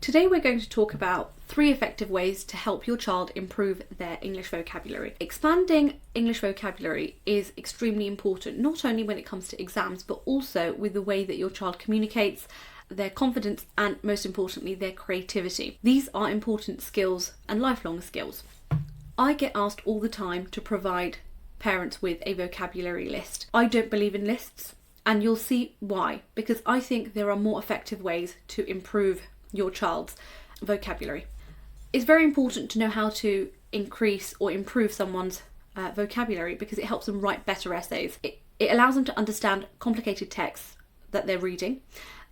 Today we're going to talk about 3 effective ways to help your child improve their English vocabulary. Expanding English vocabulary is extremely important, not only when it comes to exams, but also with the way that your child communicates, their confidence, and most importantly, their creativity. These are important skills and lifelong skills. I get asked all the time to provide parents with a vocabulary list. I don't believe in lists, and you'll see why, because I think there are more effective ways to improve your child's vocabulary. It's very important to know how to increase or improve someone's vocabulary because it helps them write better essays. It allows them to understand complicated texts that they're reading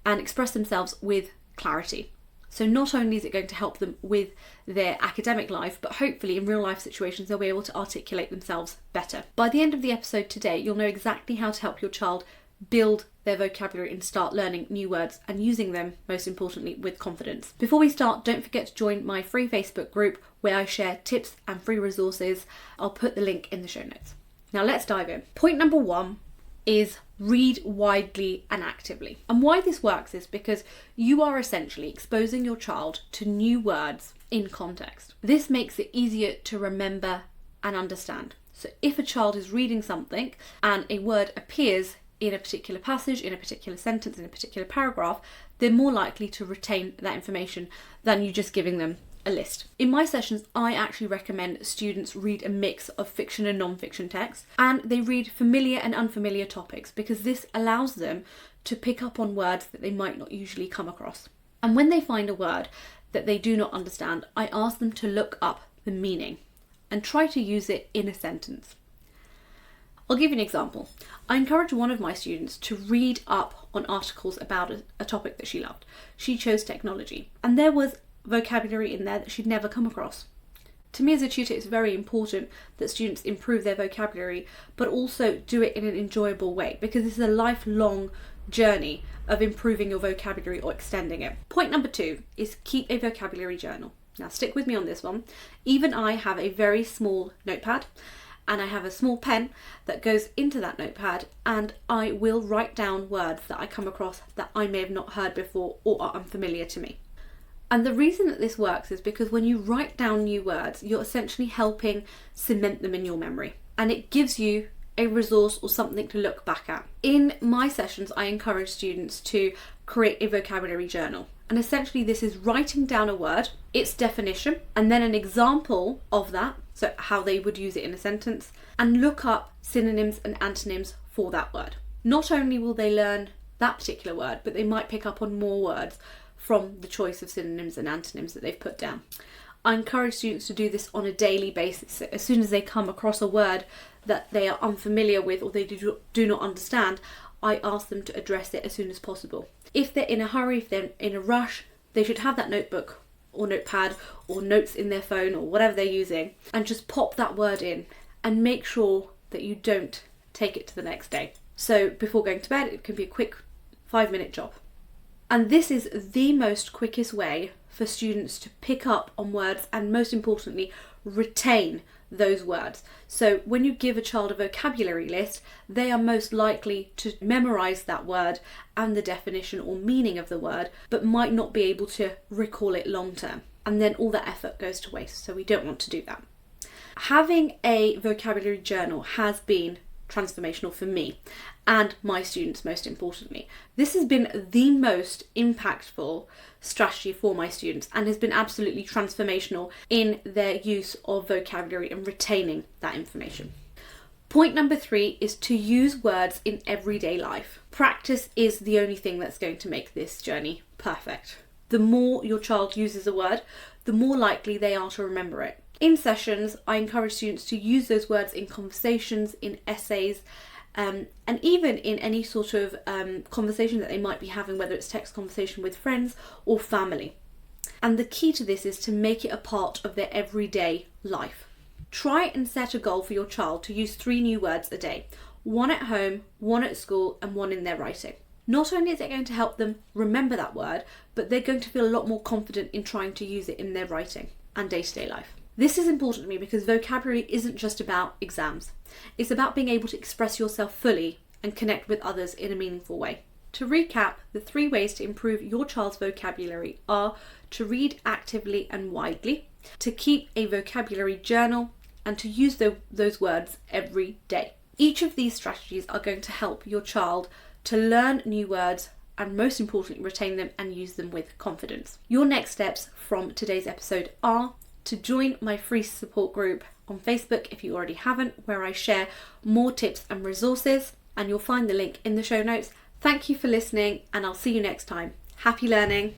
and express themselves with clarity. So not only is it going to help them with their academic life, but hopefully in real life situations they'll be able to articulate themselves better. By the end of the episode today, you'll know exactly how to help your child build their vocabulary and start learning new words and using them, most importantly, with confidence. Before we start, don't forget to join my free Facebook group where I share tips and free resources. I'll put the link in the show notes. Now let's dive in. Point number 1 is read widely and actively. And why this works is because you are essentially exposing your child to new words in context. This makes it easier to remember and understand. So if a child is reading something and a word appears in a particular passage, in a particular sentence, in a particular paragraph, they're more likely to retain that information than you just giving them a list. In my sessions, I actually recommend students read a mix of fiction and non-fiction text, and they read familiar and unfamiliar topics because this allows them to pick up on words that they might not usually come across. And when they find a word that they do not understand, I ask them to look up the meaning and try to use it in a sentence. I'll give you an example. I encouraged one of my students to read up on articles about a topic that she loved. She chose technology, and there was vocabulary in there that she'd never come across. To me as a tutor, it's very important that students improve their vocabulary, but also do it in an enjoyable way, because this is a lifelong journey of improving your vocabulary or extending it. Point number 2 is keep a vocabulary journal. Now stick with me on this one. Even I have a very small notepad, and I have a small pen that goes into that notepad, and I will write down words that I come across that I may have not heard before or are unfamiliar to me. And the reason that this works is because when you write down new words, you're essentially helping cement them in your memory, and it gives you a resource or something to look back at. In my sessions, I encourage students to create a vocabulary journal. And essentially this is writing down a word, its definition, and then an example of that, so how they would use it in a sentence, and look up synonyms and antonyms for that word. Not only will they learn that particular word, but they might pick up on more words from the choice of synonyms and antonyms that they've put down. I encourage students to do this on a daily basis. So as soon as they come across a word that they are unfamiliar with or they do not understand, I ask them to address it as soon as possible. If they're in a hurry, if they're in a rush, they should have that notebook or notepad or notes in their phone or whatever they're using, and just pop that word in and make sure that you don't take it to the next day. So before going to bed, it can be a quick 5-minute job. And this is the most quickest way for students to pick up on words and, most importantly, retain those words. So when you give a child a vocabulary list, they are most likely to memorize that word and the definition or meaning of the word, but might not be able to recall it long term. And then all that effort goes to waste. So we don't want to do that. Having a vocabulary journal has been transformational for me and my students, most importantly. This has been the most impactful strategy for my students and has been absolutely transformational in their use of vocabulary and retaining that information. Point number 3 is to use words in everyday life. Practice is the only thing that's going to make this journey perfect. The more your child uses a word, the more likely they are to remember it. In sessions, I encourage students to use those words in conversations, in essays, and even in any sort of conversation that they might be having, whether it's text conversation with friends or family. And the key to this is to make it a part of their everyday life. Try and set a goal for your child to use 3 new words a day, 1 at home, 1 at school, and 1 in their writing. Not only is it going to help them remember that word, but they're going to feel a lot more confident in trying to use it in their writing and day-to-day life. This is important to me because vocabulary isn't just about exams. It's about being able to express yourself fully and connect with others in a meaningful way. To recap, the 3 ways to improve your child's vocabulary are to read actively and widely, to keep a vocabulary journal, and to use those words every day. Each of these strategies are going to help your child to learn new words and, most importantly, retain them and use them with confidence. Your next steps from today's episode are to join my free support group on Facebook if you already haven't, where I share more tips and resources, and you'll find the link in the show notes. Thank you for listening, and I'll see you next time. Happy learning!